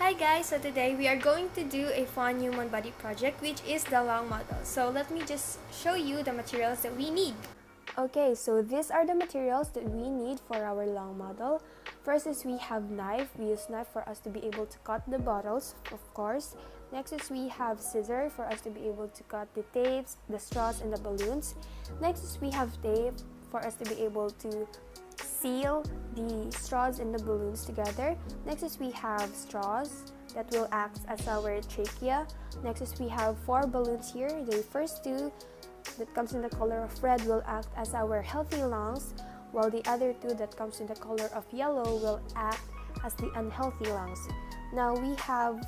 Hi guys, so today we are going to do a fun human body project, which is the lung model. So let me just show you the materials that we need. Okay, so these are the materials that we need for our lung model. First is we have knife. We use knife for us to be able to cut the bottles, of course. Next is we have scissor for us to be able to cut the tapes, the straws, and the balloons. Next is we have tape for us to be able to seal the straws and the balloons together. Next is we have straws that will act as our trachea. Next is we have 4 balloons here. The first 2 that comes in the color of red will act as our healthy lungs, while the other 2 that comes in the color of yellow will act as the unhealthy lungs. Now we have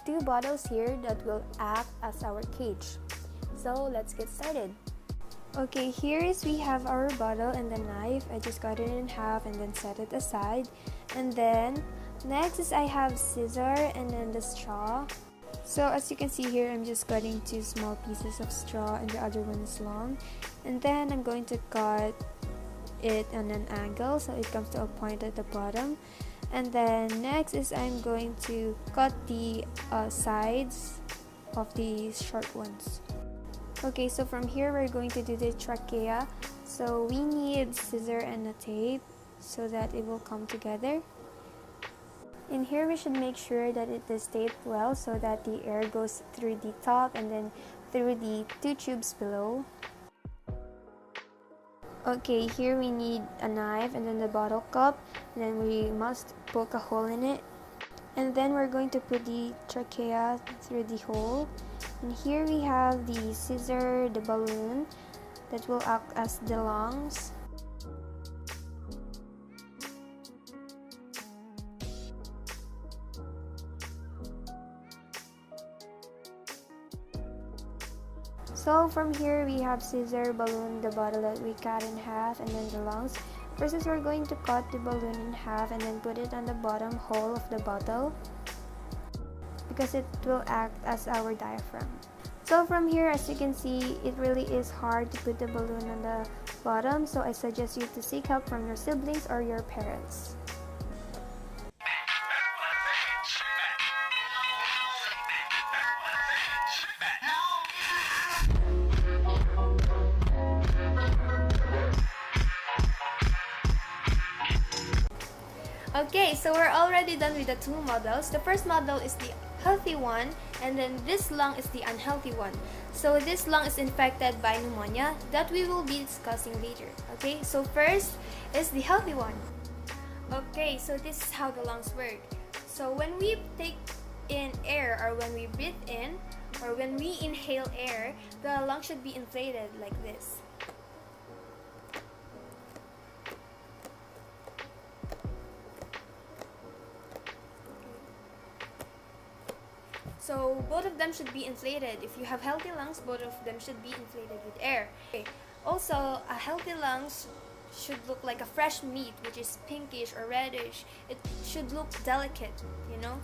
2 bottles here that will act as our cage. So let's get started. Okay, here is we have our bottle and the knife. I just cut it in half and then set it aside. And then next is I have scissor and then the straw. So as you can see here, I'm just cutting 2 small pieces of straw and the other one is long. And then I'm going to cut it on an angle so it comes to a point at the bottom. And then next is I'm going to cut the sides of the short ones. Okay, so from here we're going to do the trachea. So we need scissor and a tape so that it will come together. In here we should make sure that it is taped well so that the air goes through the top and then through the 2 tubes below. Okay, here we need a knife and then the bottle cup, and then we must poke a hole in it. And then we're going to put the trachea through the hole. And here we have the scissor, the balloon that will act as the lungs. So from here we have scissor, balloon, the bottle that we cut in half, and then the lungs. First is we're going to cut the balloon in half and then put it on the bottom hole of the bottle, because it will act as our diaphragm. So from here, as you can see, it really is hard to put the balloon on the bottom, so I suggest you to seek help from your siblings or your parents. Okay, so we're already done with the 2 models. The first model is the healthy one, and then this lung is the unhealthy one. So this lung is infected by pneumonia that we will be discussing later. Okay, so first is the healthy one. Okay, so this is how the lungs work. So when we take in air, or when we breathe in, or when we inhale air, the lung should be inflated like this. So both of them should be inflated. If you have healthy lungs, both of them should be inflated with air. Okay. Also, a healthy lungs should look like a fresh meat, which is pinkish or reddish. It should look delicate, you know?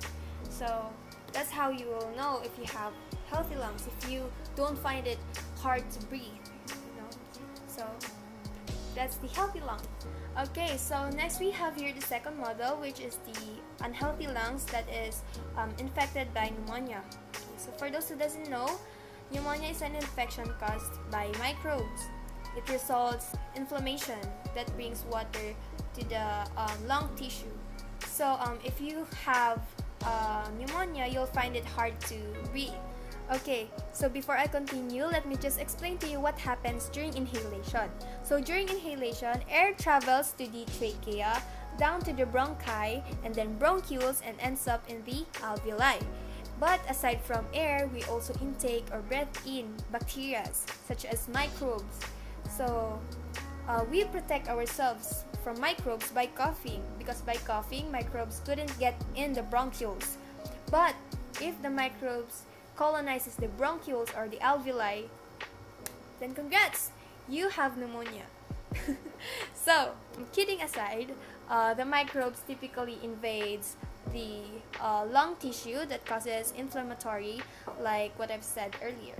So that's how you will know if you have healthy lungs, if you don't find it hard to breathe, you know? So that's the healthy lung. Okay, so next we have here the second model, which is the unhealthy lungs that is infected by pneumonia. Okay, so for those who doesn't know, pneumonia is an infection caused by microbes. It results inflammation that brings water to the lung tissue. So if you have pneumonia, you'll find it hard to breathe. Okay, so before I continue, let me just explain to you what happens during inhalation. So during inhalation, air travels to the trachea, down to the bronchi, and then bronchioles, and ends up in the alveoli. But aside from air, we also intake or breathe in bacteria, such as microbes. So we protect ourselves from microbes by coughing, because by coughing, microbes couldn't get in the bronchioles. But if the microbes colonizes the bronchioles or the alveoli, then congrats, you have pneumonia. So, kidding aside, the microbes typically invades the lung tissue that causes inflammatory, like what I've said earlier.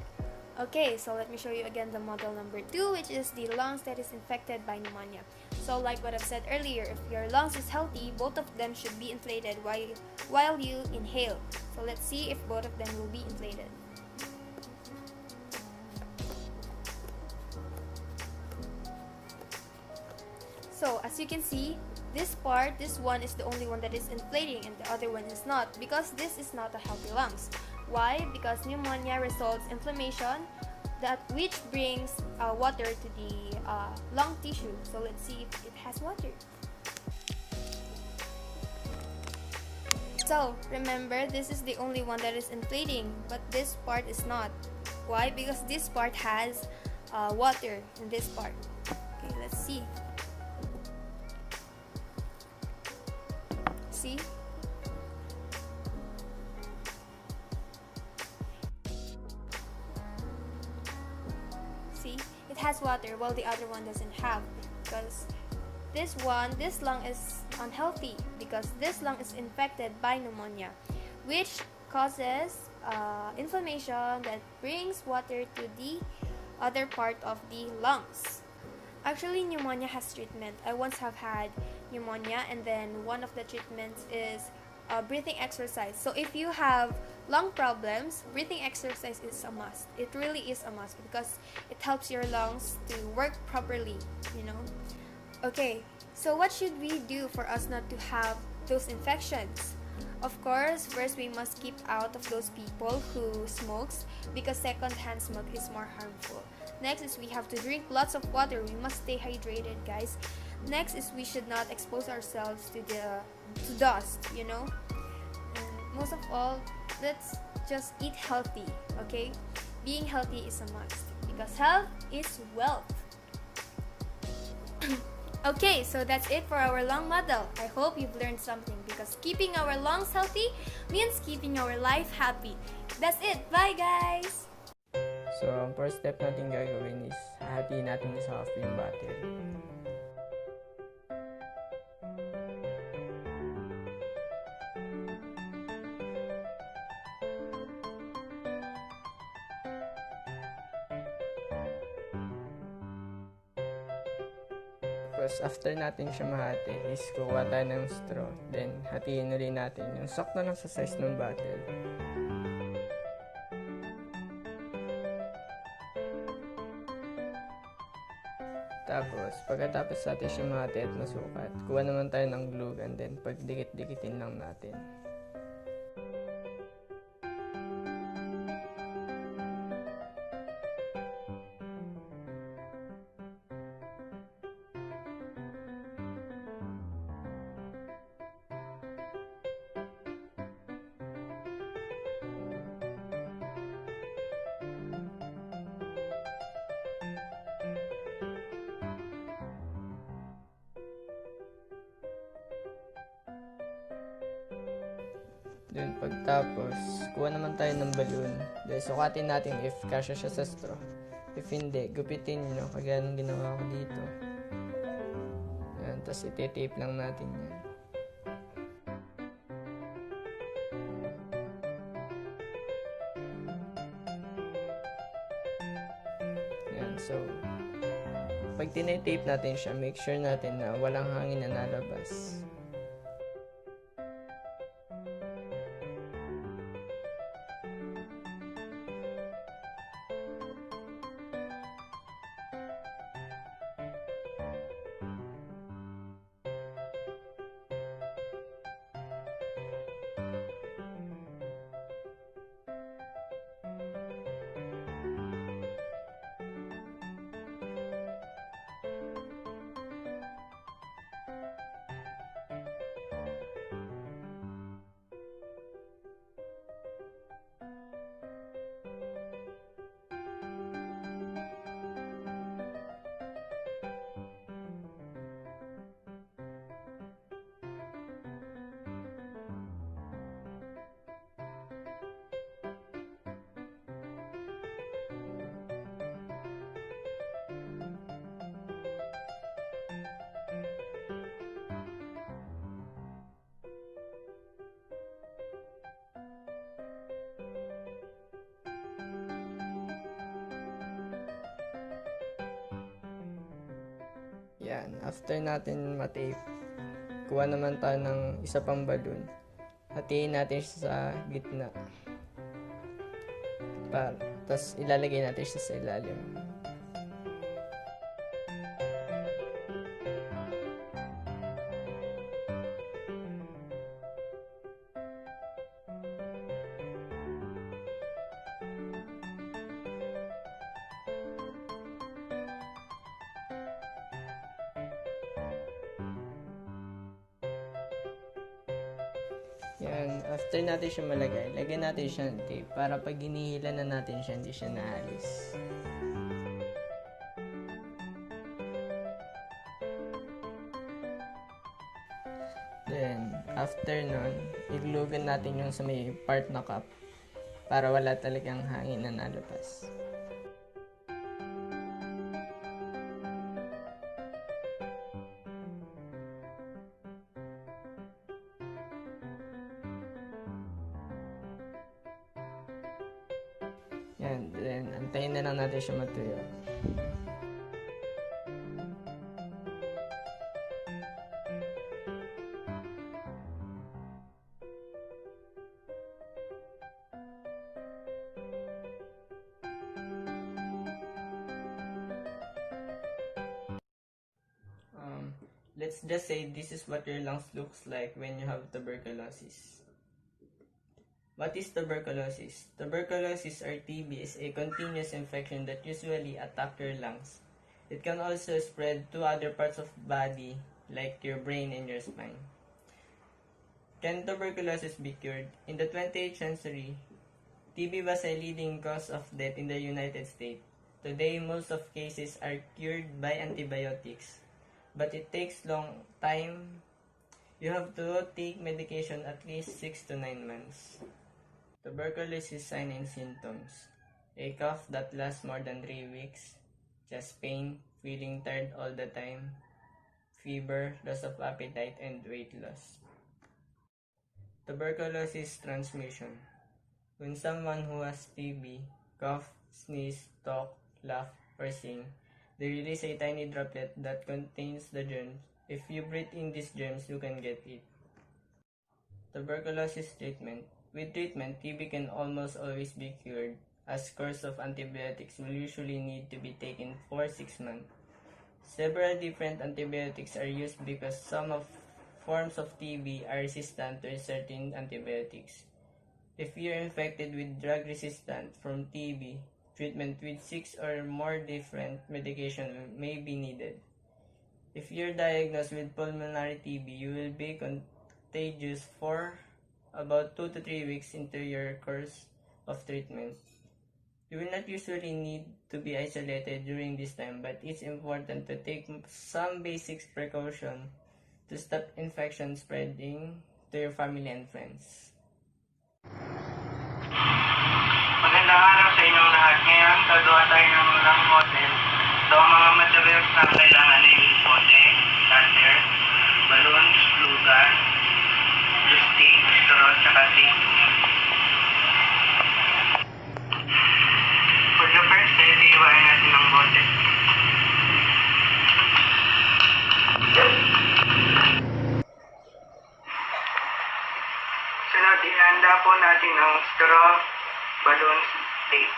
Okay, so let me show you again the model number 2, which is the lungs that is infected by pneumonia. So like what I've said earlier, if your lungs is healthy, both of them should be inflated while you inhale. So let's see if both of them will be inflated. So as you can see, this one is the only one that is inflating and the other one is not, because this is not a healthy lungs. Why? Because pneumonia results inflammation which brings water to the lung tissue. So let's see if it has water. So remember, this is the only one that is inflating, but this part is not. Why? Because this part has water in this part. Okay, let's see. See? See? It has water while the other one doesn't have, because this lung is unhealthy because this lung is infected by pneumonia, which causes inflammation that brings water to the other part of the lungs. Actually, pneumonia has treatment. I once have had pneumonia, and then one of the treatments is breathing exercise. So if you have lung problems, breathing exercise is a must. It really is a must because it helps your lungs to work properly, you know. Okay, so what should we do for us not to have those infections? Of course, first we must keep out of those people who smokes, because second-hand smoke is more harmful. Next is we have to drink lots of water. We must stay hydrated, guys. Next is we should not expose ourselves to dust, you know. And most of all, let's just eat healthy, okay? Being healthy is a must because health is wealth. Okay, so that's it for our lung model. I hope you've learned something because keeping our lungs healthy means keeping our life happy. That's it. Bye, guys! So, ang first step natin gagawin is hahatiin natin sa half yung battery. Tapos, after natin siya mahati, is kuha tayo ng straw. Then, hatiin rin natin yung sakto lang sa size ng bottle. Tapos, pagkatapos natin siya mahati at masukat, kuha naman tayo ng glue gun, then pagdikit-dikitin lang natin. Then pagtapos, kuha naman tayo ng balloon. Then sukatin natin if kasya siya sa straw. If hindi, gupitin nyo, kagaya ng ginawa ko dito. Yan, tapos iti-tape lang natin yan. Yan, so pag tinitape natin siya, make sure natin na walang hangin na nalabas. Yan, after natin matape, kuha naman tayo ng isa pang balloon. Hatiin natin siya sa gitna. Tapos ilalagay natin siya sa ilalim. Yan, after natin siya malagay, lagyan natin siya ng tape para pag hinihila na natin siya, hindi siya naalis. Then, after nun, iglugan natin yung sa may part na cup para wala talagang hangin na nalabas. Yan, then antayin na lang natin siya matuyo. Let's just say this is what your lungs looks like when you have tuberculosis. What is tuberculosis? Tuberculosis or TB is a continuous infection that usually attacks your lungs. It can also spread to other parts of body like your brain and your spine. Can tuberculosis be cured? In the 20th century, TB was a leading cause of death in the United States. Today, most of cases are cured by antibiotics, but it takes long time. You have to take medication at least 6 to 9 months. Tuberculosis signs and symptoms: a cough that lasts more than 3 weeks, chest pain, feeling tired all the time, fever, loss of appetite, and weight loss. Tuberculosis transmission: when someone who has TB cough, sneeze, talk, laugh, or sing, they release a tiny droplet that contains the germs. If you breathe in these germs, you can get it. Tuberculosis treatment: with treatment, TB can almost always be cured, as course of antibiotics will usually need to be taken for 6 months. Several different antibiotics are used because some forms of TB are resistant to certain antibiotics. If you're infected with drug resistant from TB, treatment with 6 or more different medication may be needed. If you're diagnosed with pulmonary TB, you will be contagious for about 2 to 3 weeks into your course of treatment. You will not usually need to be isolated during this time, but it's important to take some basic precaution to stop infection spreading to your family and friends. Magandang araw sa inyong lahat. Ngayon, gagawa tayo ng lung model. So, ang mga materials na kailangan ay bote, cutter, balloons, glue gun, glue stick, straw, tsaka tape. For the first step, iiwain natin ang bote. Sunod, ihanda po natin ang straw, balloons, tape.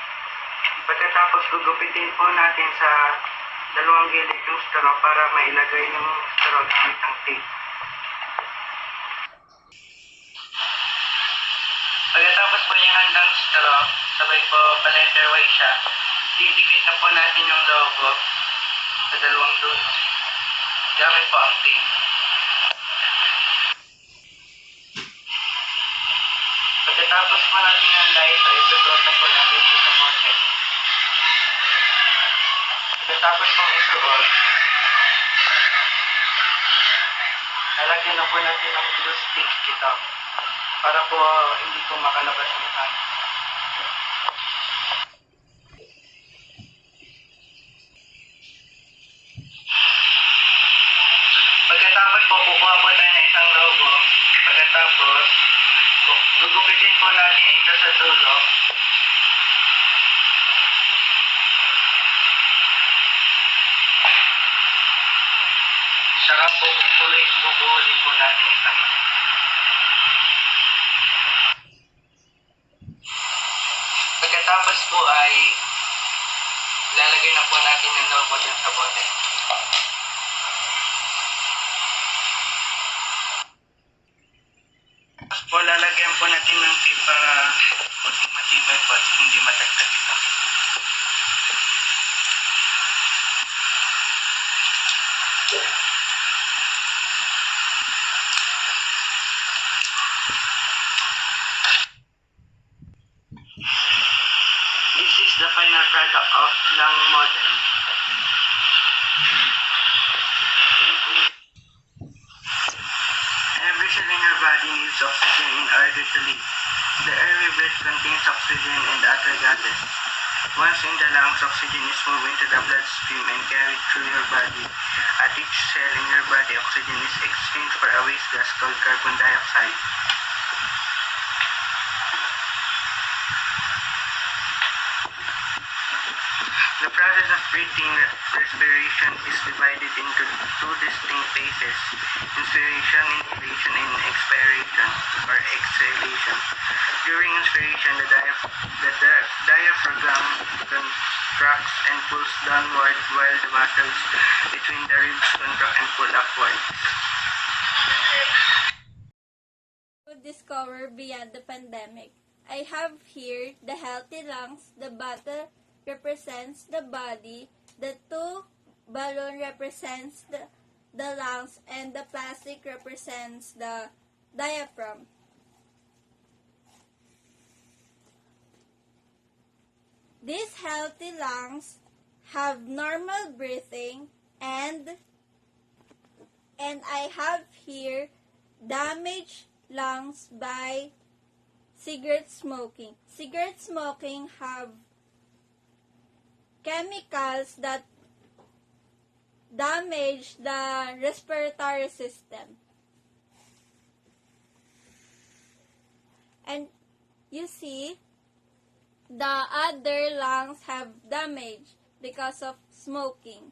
Pagkatapos gugupitin po natin sa dalawang gilid yung straw para mailagay yung straw gamit ang tape. Pagkatapos po niya handang straw, sabay po pa-letter Y siya, didikit na po natin yung logo sa dalawang dulo gamit po ang tape. Pagkatapos po natin yung lighter, isusuot na po natin ito sa bote. Pagkatapos pong isuot, lalagyan na po natin ng glue stick dito para po hindi po makalabas yung hangin. Pagkatapos po, kukuha po tayo ng isang logo. Pagkatapos, gugupitin po natin ito sa dulo. Saka bubuhuli po natin ito. Pagkatapos po ay lalagay na po natin yung logo dun sa bote. Tapos po lalagyan po natin ng tape para matibay po at hindi matagtag ito. This is the final product of lung model. Every cell in your body needs oxygen in order to live. The air we breathe contains oxygen and other gases. Once in the lungs, oxygen is moved into the bloodstream and carried through your body. At each cell in your body, oxygen is exchanged for a waste gas called carbon dioxide. The process of breathing respiration is divided into two distinct phases: inspiration, inhalation, and expiration or exhalation. During inspiration, the diaphragm contracts and pulls downward while the muscles between the ribs contract and pull upwards. To discover beyond the pandemic. I have here the healthy lungs, the bottle represents the body, the two balloon represents the lungs, and the plastic represents the diaphragm. These healthy lungs have normal breathing and I have here damaged lungs by cigarette smoking. Cigarette smoking have chemicals that damage the respiratory system. And you see, the other lungs have damage because of smoking.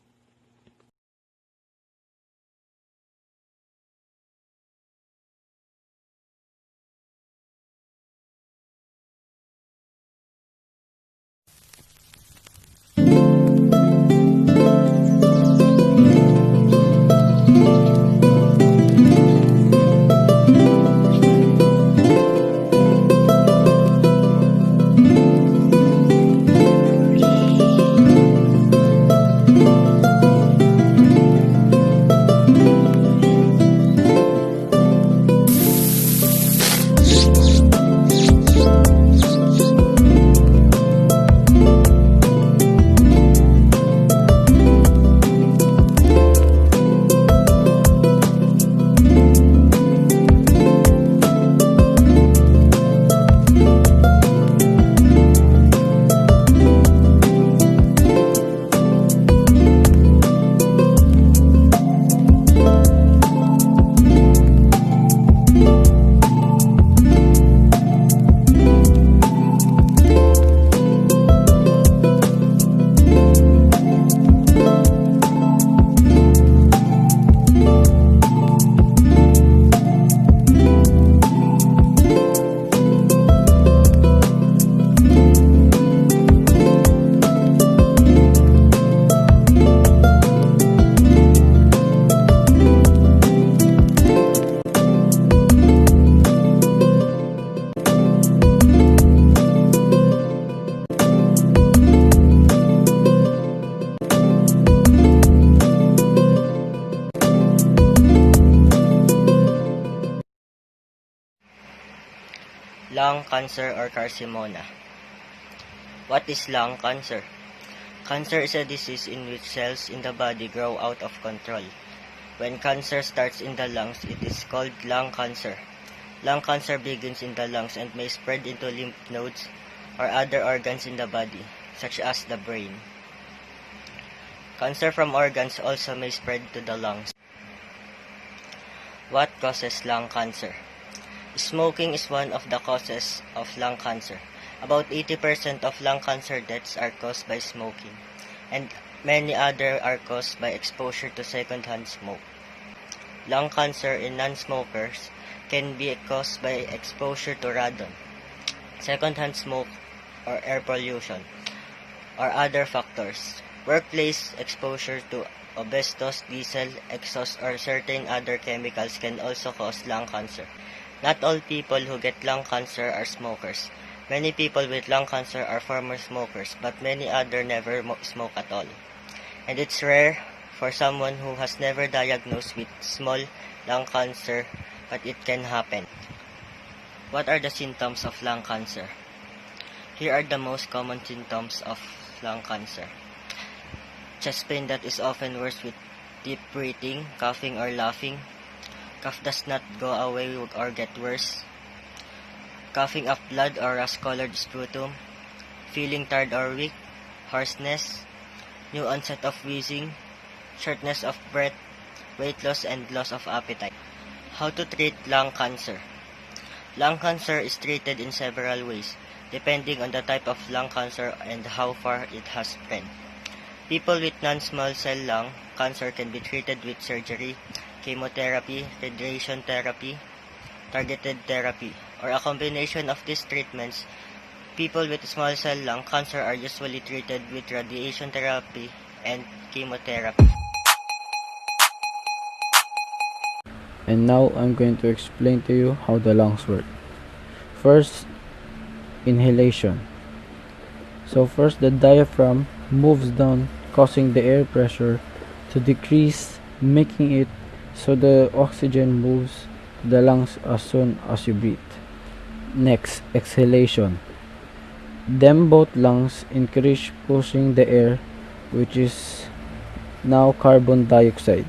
Lung cancer or carcinoma. What is lung cancer? Cancer is a disease in which cells in the body grow out of control. When cancer starts in the lungs, it is called lung cancer. Lung cancer begins in the lungs and may spread into lymph nodes or other organs in the body, such as the brain. Cancer from organs also may spread to the lungs. What causes lung cancer? Smoking is one of the causes of lung cancer. About 80% of lung cancer deaths are caused by smoking, and many other are caused by exposure to secondhand smoke. lung cancer in non-smokers can be caused by exposure to radon, secondhand smoke, or air pollution, or other factors. Workplace exposure to asbestos, diesel, exhaust, or certain other chemicals can also cause lung cancer. Not all people who get lung cancer are smokers. Many people with lung cancer are former smokers, but many others never smoke at all. And it's rare for someone who has never diagnosed with small lung cancer, but it can happen. What are the symptoms of lung cancer? Here are the most common symptoms of lung cancer. Chest pain that is often worse with deep breathing, coughing or laughing. Cough does not go away or get worse. Coughing up blood or rust-colored sputum. Feeling tired or weak. Hoarseness. New onset of wheezing. Shortness of breath. Weight loss and loss of appetite. How to treat lung cancer? Lung cancer is treated in several ways, depending on the type of lung cancer and how far it has spread. People with non-small cell lung cancer can be treated with surgery, chemotherapy, radiation therapy, targeted therapy, or a combination of these treatments. People with small cell lung cancer are usually treated with radiation therapy and chemotherapy. And now I'm going to explain to you how the lungs work. First, inhalation. So first, the diaphragm moves down, causing the air pressure to decrease, making it so the oxygen moves to the lungs as soon as you breathe. Next, exhalation. Then both lungs encourage pushing the air, which is now carbon dioxide,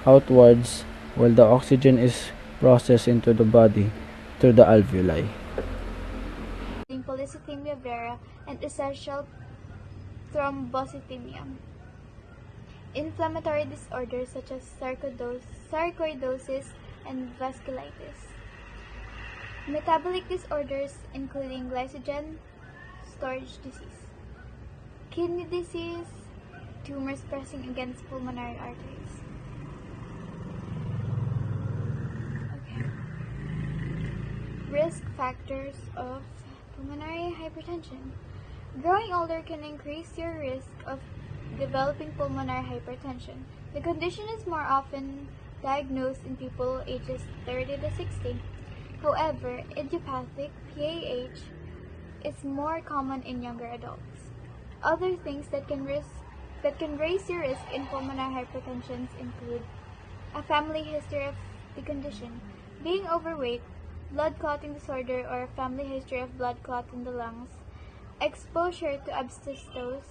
outwards, while the oxygen is processed into the body through the alveoli. Polycythemia vera and essential thrombocythemia. Inflammatory disorders such as sarcoidosis and vasculitis. Metabolic disorders including glycogen storage disease, kidney disease, tumors pressing against pulmonary arteries. Risk factors of pulmonary hypertension. Growing older can increase your risk of developing pulmonary hypertension. The condition is more often diagnosed in people ages 30 to 60. However, idiopathic PAH is more common in younger adults. Other things that can raise your risk in pulmonary hypertension include a family history of the condition, being overweight, blood clotting disorder or a family history of blood clot in the lungs, exposure to asbestos,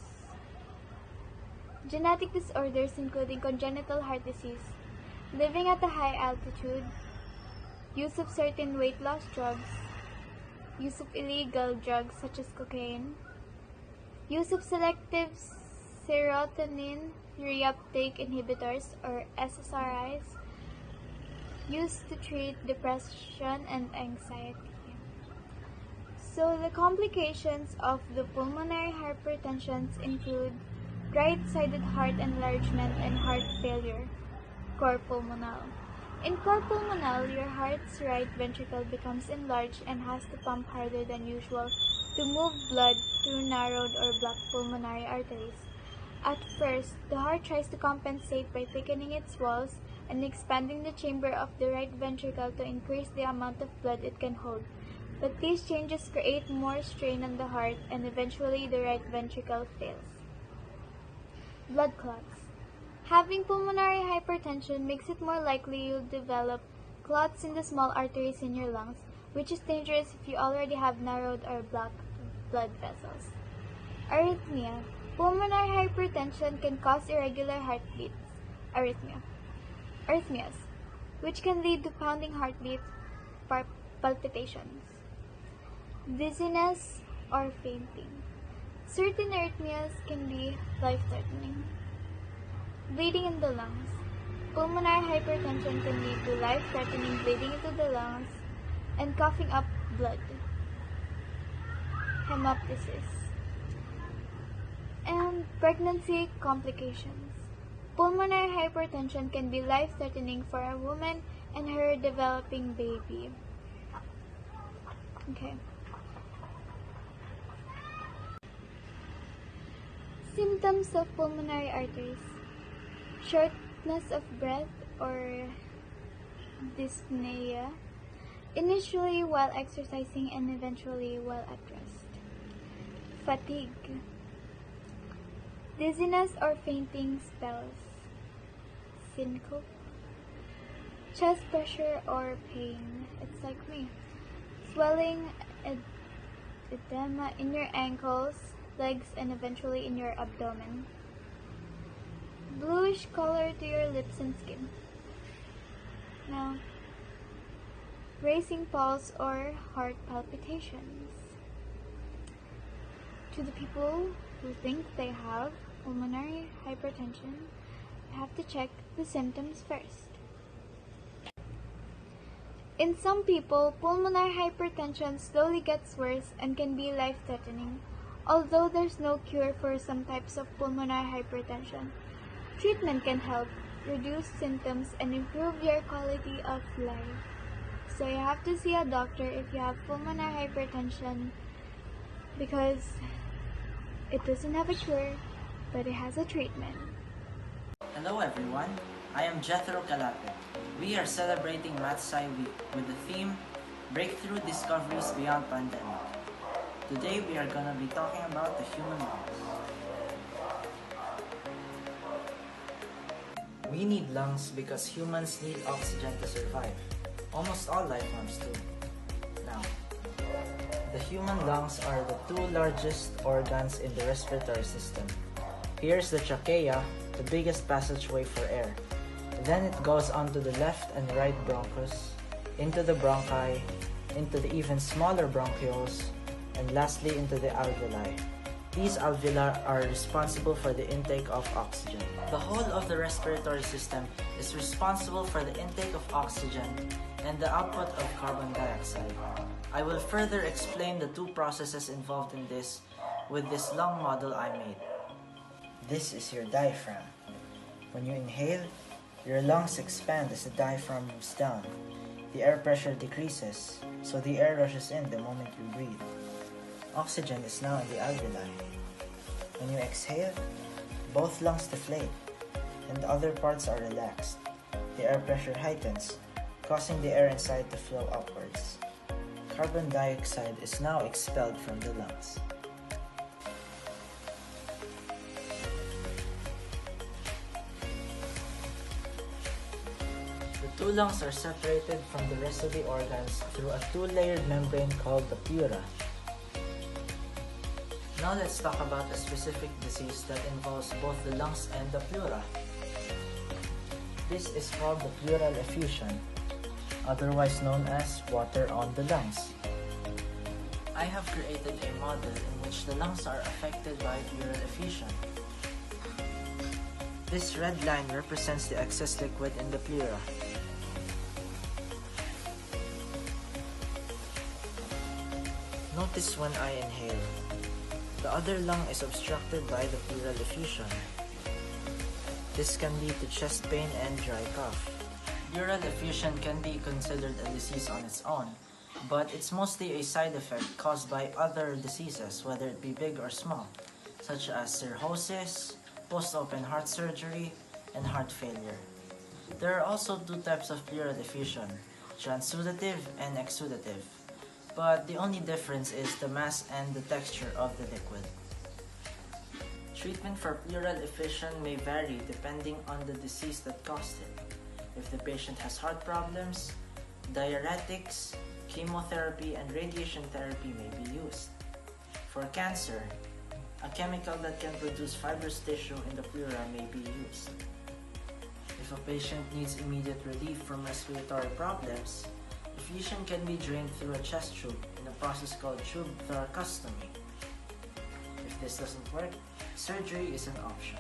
genetic disorders including congenital heart disease, living at a high altitude, use of certain weight loss drugs, use of illegal drugs such as cocaine, use of selective serotonin reuptake inhibitors or SSRIs, used to treat depression and anxiety. So the complications of the pulmonary hypertension include right-sided heart enlargement and heart failure, cor pulmonale. In cor pulmonale, your heart's right ventricle becomes enlarged and has to pump harder than usual to move blood through narrowed or blocked pulmonary arteries. At first, the heart tries to compensate by thickening its walls and expanding the chamber of the right ventricle to increase the amount of blood it can hold. But these changes create more strain on the heart and eventually the right ventricle fails. Blood clots. Having pulmonary hypertension makes it more likely you'll develop clots in the small arteries in your lungs, which is dangerous if you already have narrowed or blocked blood vessels. Arrhythmia. Pulmonary hypertension can cause irregular heartbeats, arrhythmias, which can lead to pounding heartbeats, palpitations, dizziness, or fainting. Certain arrhythmias can be life-threatening. Bleeding in the lungs. Pulmonary hypertension can lead to life-threatening bleeding into the lungs and coughing up blood. Hemoptysis. And pregnancy complications. Pulmonary hypertension can be life-threatening for a woman and her developing baby. Okay. Symptoms of pulmonary arteries: shortness of breath or dyspnea, initially while exercising and eventually while at rest. Fatigue, dizziness or fainting spells. Syncope, chest pressure or pain. It's like me. Swelling, edema in your ankles, legs, and eventually in your abdomen. Bluish color to your lips and skin. Now, racing pulse or heart palpitations. To the people who think they have pulmonary hypertension, you have to check the symptoms first. In some people, pulmonary hypertension slowly gets worse and can be life-threatening. Although there's no cure for some types of pulmonary hypertension, treatment can help reduce symptoms and improve your quality of life. So you have to see a doctor if you have pulmonary hypertension, because it doesn't have a cure, but it has a treatment. Hello everyone, I am Jethro Calapit. We are celebrating MathSci Week with the theme Breakthrough Discoveries Beyond Pandemic. Today we are going to be talking about the human lungs. We need lungs because humans need oxygen to survive. Almost all life forms do. Now, the human lungs are the two largest organs in the respiratory system. Here's the trachea, the biggest passageway for air. Then it goes on to the left and right bronchus, into the bronchi, into the even smaller bronchioles, and lastly into the alveoli. These alveoli are responsible for the intake of oxygen. The whole of the respiratory system is responsible for the intake of oxygen and the output of carbon dioxide. I will further explain the two processes involved in this with this lung model I made. This is your diaphragm. When you inhale, your lungs expand as the diaphragm moves down. The air pressure decreases, so the air rushes in the moment you breathe. Oxygen is now in the alveoli. When you exhale, both lungs deflate, and the other parts are relaxed. The air pressure heightens, causing the air inside to flow upwards. Carbon dioxide is now expelled from the lungs. The two lungs are separated from the rest of the organs through a two-layered membrane called the pleura. Now let's talk about a specific disease that involves both the lungs and the pleura. This is called the pleural effusion, otherwise known as water on the lungs. I have created a model in which the lungs are affected by pleural effusion. This red line represents the excess liquid in the pleura. Notice when I inhale, the other lung is obstructed by the pleural effusion. This can lead to chest pain and dry cough. Pleural effusion can be considered a disease on its own, but it's mostly a side effect caused by other diseases, whether it be big or small, such as cirrhosis, post-open heart surgery, and heart failure. There are also two types of pleural effusion, transudative and exudative, but the only difference is the mass and the texture of the liquid. Treatment for pleural effusion may vary depending on the disease that caused it. If the patient has heart problems, diuretics, chemotherapy, and radiation therapy may be used. For cancer, a chemical that can produce fibrous tissue in the pleura may be used. If a patient needs immediate relief from respiratory problems, effusion can be drained through a chest tube in a process called tube thoracostomy. If this doesn't work, surgery is an option.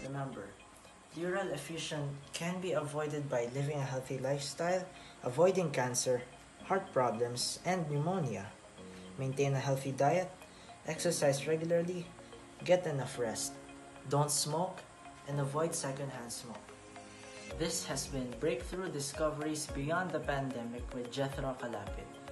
Remember, pleural effusion can be avoided by living a healthy lifestyle, avoiding cancer, heart problems, and pneumonia. Maintain a healthy diet, exercise regularly, get enough rest, don't smoke, and avoid secondhand smoke. This has been breakthrough discoveries beyond the pandemic with Jethro Kalapit.